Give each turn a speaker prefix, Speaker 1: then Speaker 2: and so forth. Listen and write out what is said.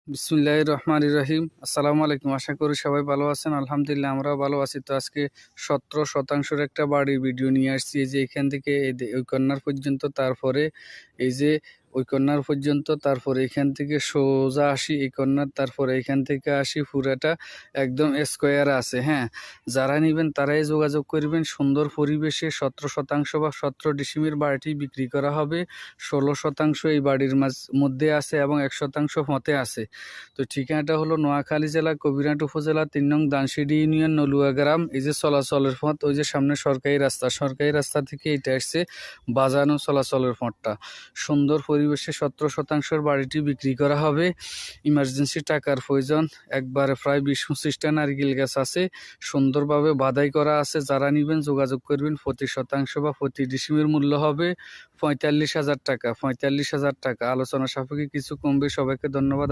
Speaker 1: বিসমিল্লাহির রহমানির রহিম। আসসালামু আলাইকুম। আশা করি সবাই ভালো আছেন। আলহামদুলিল্লাহ আমরাও ভালো আছি। তো আজকে 17% একটা বাড়ির ভিডিও নিয়ে আসছি। এই যে এখান থেকে ওই কর্নার পর্যন্ত, তারপরে এই যে ওই কর্নার পর্যন্ত, তারপরে এখান থেকে সোজা আসি এই কর্নার, তারপরে এখান থেকে আসি পুরাটা একদম স্কোয়ার আছে। হ্যাঁ, যারা নেবেন তারাই যোগাযোগ করবেন। সুন্দর পরিবেশে 17% বা 17 ডিসিমের বাড়িটি বিক্রি করা হবে। 16% এই বাড়ির মধ্যে আছে এবং 1% মতে আছে। তো ঠিকানাটা হলো নোয়াখালী জেলা কবিরহাট উপজেলা 3 নং দানসিডি ইউনিয়ন নলুয়া গ্রাম। এই যে চলাচলের পথ, ওই যে সামনে সরকারি রাস্তা থেকে এটা আসছে বাজানো চলাচলের পথটা। সুন্দর পরিবেশে 17%-র বাড়িটি বিক্রি করা হবে। ইমার্জেন্সি টাকার প্রয়োজন। একবারে প্রায় 20-25টা নারকেল গাছ আছে, সুন্দরভাবে বাধাই করা আছে। যারা নেবেন যোগাযোগ করবেন। প্রতি শতাংশ বা প্রতি ডিসিমের মূল্য হবে 45,000 টাকা। 45,000 টাকা। আলোচনা সাপেক্ষে কিছু কমবে। সবাইকে ধন্যবাদ।